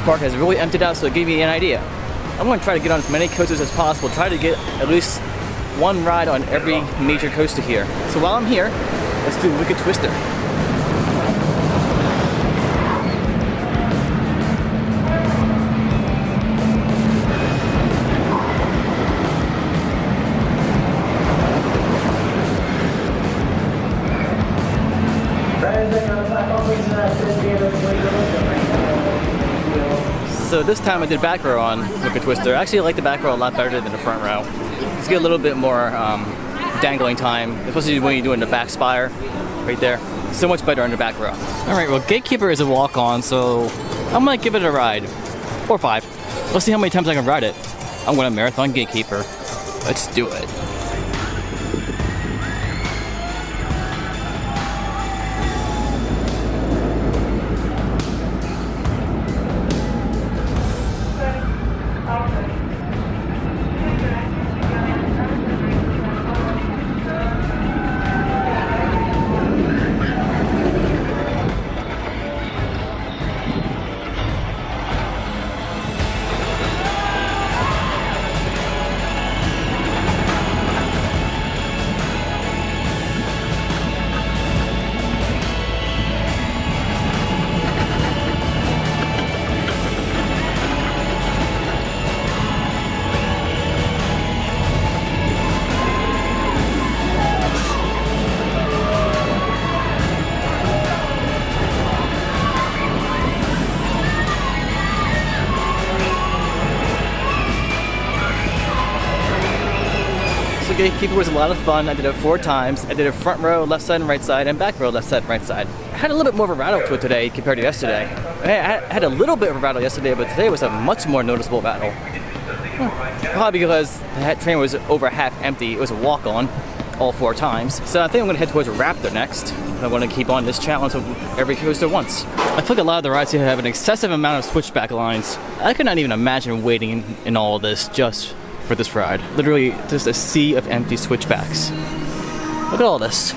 park has really emptied out, so it gave me an idea. I'm going to try to get on as many coasters as possible, try to get at least one ride on every major coaster here. So while I'm here, let's do Wicked Twister. So this time I did back row on Wicked Twister. Actually, I like the back row a lot better than the front row. Just get a little bit more dangling time, especially when you're doing the back spire right there. So much better on the back row. All right, well, Gatekeeper is a walk-on, so I might give it a ride, or 5. Let's see how many times I can ride it. I'm going to marathon Gatekeeper. Let's do it. Gatekeeper was a lot of fun. I did it 4 times. I did it front row, left side and right side, and back row, left side and right side. I had a little bit more of a rattle to it today compared to yesterday. I had a little bit of a rattle yesterday, but today was a much more noticeable rattle. Probably because the train was over half empty. It was a walk-on all 4 times. So I think I'm going to head towards Raptor next. I want to keep on this challenge of every coaster once. I feel like a lot of the rides here have an excessive amount of switchback lines. I could not even imagine waiting in all of this just for this ride. Literally just a sea of empty switchbacks. Look at all this.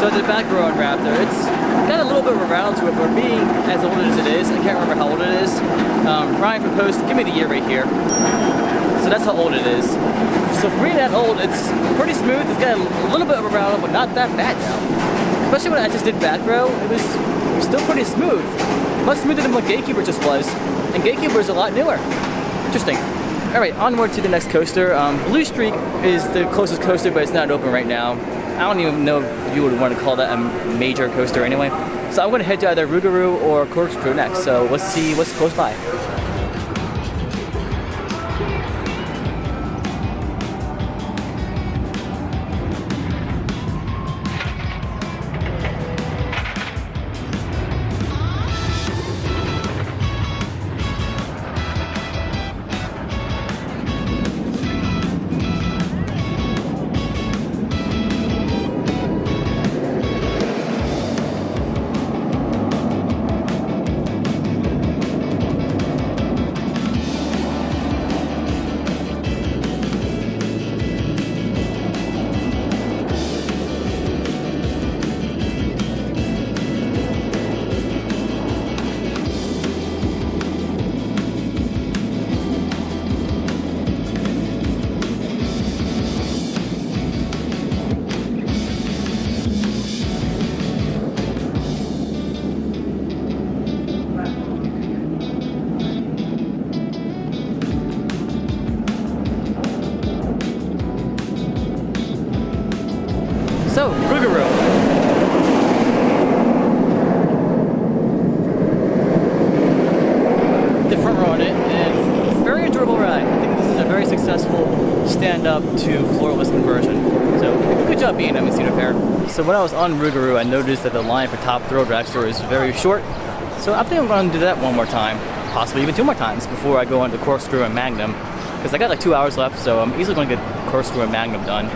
So the back row on Raptor, it's got a little bit of a rattle to it for being as old as it is. I can't remember how old it is. Ryan from Post, give me the year right here. So that's how old it is. So for being that old, it's pretty smooth. It's got a little bit of a rattle, but not that bad now. Especially when I just did back row, it was still pretty smooth. Much smoother than what Gatekeeper just was. And Gatekeeper is a lot newer. Interesting. Alright, onward to the next coaster. Blue Streak is the closest coaster, but it's not open right now. I don't even know if you would want to call that a major coaster anyway. So I'm going to head to either Rougarou or Corkscrew next. So let's see what's close by. signed up to floorless conversion. So good job being in Cedar Fair. So when I was on Rougarou, I noticed that the line for top thrill dragster is very short. So I think I'm going to do that one more time, possibly even 2 more times before I go on to Corkscrew and Magnum. Because I got like 2 hours left, so I'm easily going to get Corkscrew and Magnum done.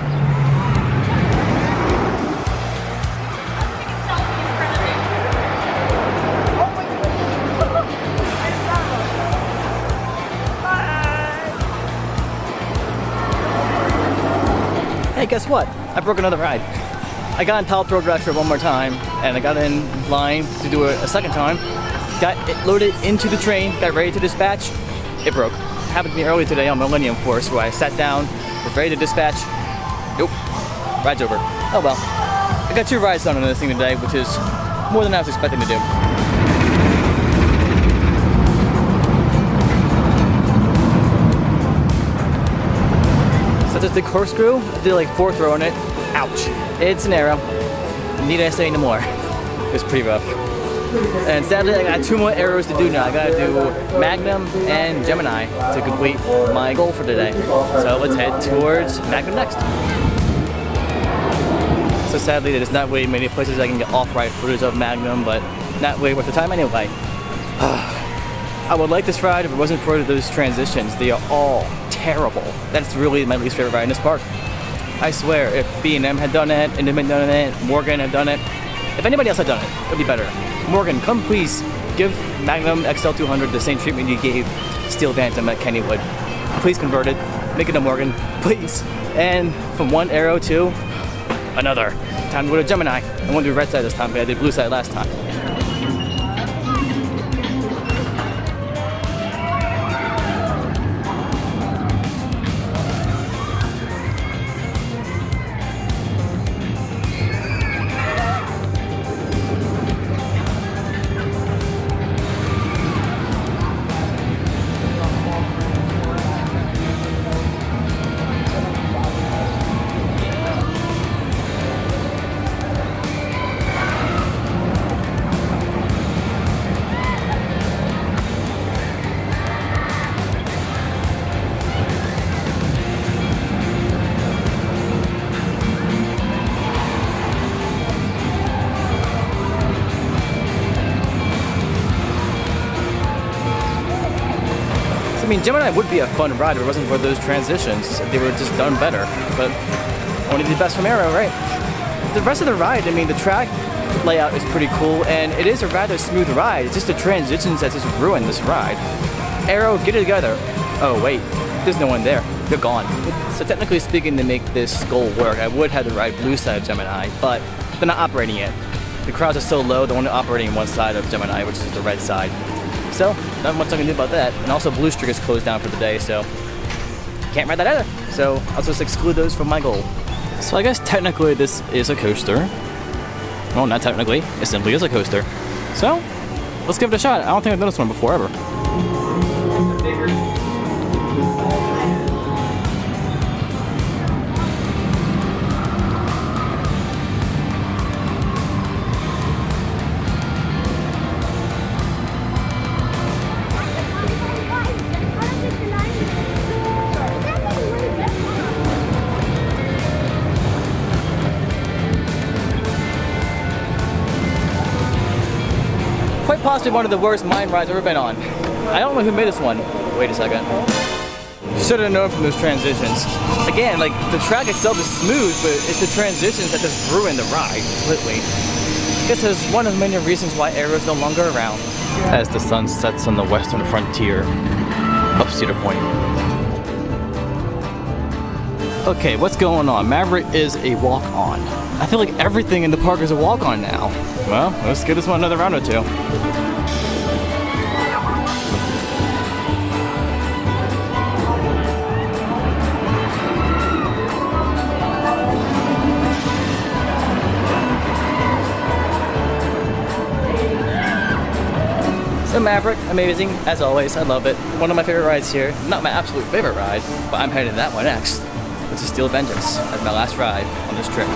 Hey, guess what? I broke another ride. I got in top thrill dragster one more time, and I got in line to do it a second time. Got it loaded into the train, got ready to dispatch. It broke. Happened to me earlier today on Millennium Force, where I sat down, was ready to dispatch. Nope. Ride's over. Oh well. I got 2 rides done on this thing today, which is more than I was expecting to do. So I just did Corkscrew. I did like 4 throw on it. Ouch. It's an arrow. Need I say no more? It was pretty rough. And sadly, I got 2 more arrows to do now. I gotta do Magnum and Gemini to complete my goal for today. So let's head towards Magnum next. So sadly, there's not really many places I can get off-ride footage of Magnum, but not really worth the time anyway. I would like this ride if it wasn't for those transitions. They are all terrible. That's really my least favorite ride in this park. I swear, if B&M had done it, Intamin had done it, Morgan had done it, if anybody else had done it, it would be better. Morgan, come please give Magnum XL200 the same treatment you gave Steel Bantam at Kennywood. Please convert it, make it a Morgan, please. And from one arrow to another. Time to go to Gemini. I won't do red side this time, but I did blue side last time. I mean, Gemini would be a fun ride if it wasn't for those transitions. They were just done better, but only the best from Arrow, right? The rest of the ride, I mean, the track layout is pretty cool, and it is a rather smooth ride. It's just the transitions that just ruin this ride. Arrow, get it together. Oh, wait, there's no one there. They're gone. So technically speaking, to make this goal work, I would have to ride blue side of Gemini, but they're not operating yet. The crowds are so low, they're only operating one side of Gemini, which is the red side. So, not much I can do about that. And also, Blue Streak is closed down for the day, so can't ride that either. So, I'll just exclude those from my goal. So, I guess technically this is a coaster. Well, not technically. It simply is a coaster. So, let's give it a shot. I don't think I've done this one before, ever. Quite possibly one of the worst mine rides I've ever been on. I don't know who made this one. Wait a second. Should have known from those transitions. Again, like, the track itself is smooth, but it's the transitions that just ruin the ride completely. I guess that's one of many reasons why Arrow is no longer around. As the sun sets on the western frontier of Cedar Point. Okay, what's going on? Maverick is a walk-on. I feel like everything in the park is a walk-on now. Well, let's give this one another round or two. So Maverick, amazing, as always, I love it. One of my favorite rides here. Not my absolute favorite ride, but I'm heading to that one next. Which is Steel Vengeance, as my last ride on this trip.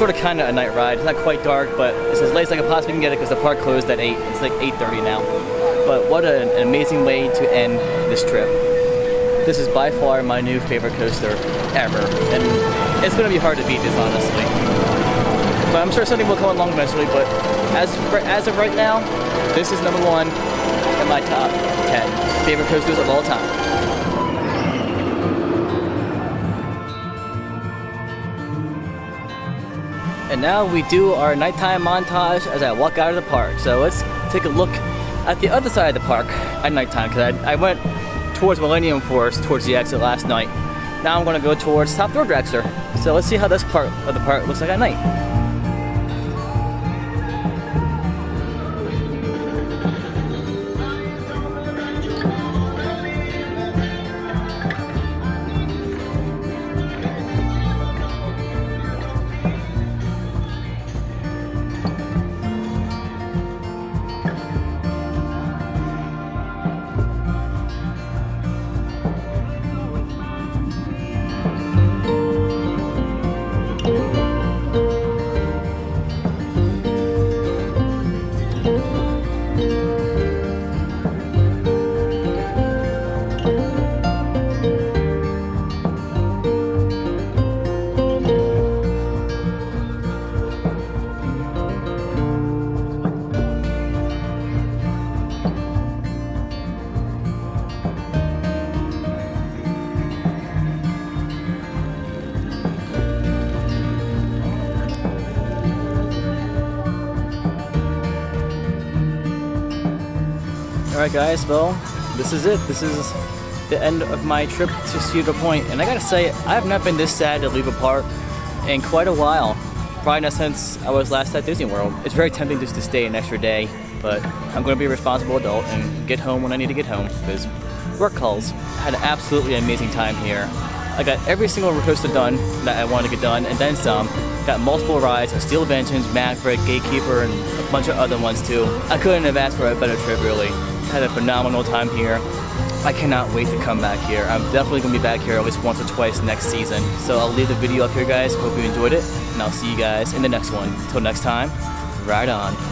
sort of kind of a night ride. It's not quite dark, but it's as late as I can possibly can get it because the park closed at 8. It's like 8:30 now. But what an amazing way to end this trip. This is by far my new favorite coaster ever, and it's going to be hard to beat this, honestly. But I'm sure something will come along eventually, but as of right now, this is number 1 in my top 10 favorite coasters of all time. And now we do our nighttime montage as I walk out of the park. So let's take a look at the other side of the park at nighttime, because I went towards Millennium Forest towards the exit last night. Now I'm going to go towards Top Thrill Dragster. So let's see how this part of the park looks like at night. Alright guys, well, this is it. This is the end of my trip to Cedar Point. And I gotta say, I have not been this sad to leave a park in quite a while. Probably not since I was last at Disney World. It's very tempting just to stay an extra day, but I'm gonna be a responsible adult and get home when I need to get home, because work calls. I had an absolutely amazing time here. I got every single roller coaster done that I wanted to get done, and then some. Got multiple rides, Steel Inventions, Maverick, Gatekeeper, and a bunch of other ones too. I couldn't have asked for a better trip, really. Had a phenomenal time here. I cannot wait to come back here. I'm definitely going to be back here at least once or twice next season. So I'll leave the video up here, guys. Hope you enjoyed it, and I'll see you guys in the next one. Until next time, ride on.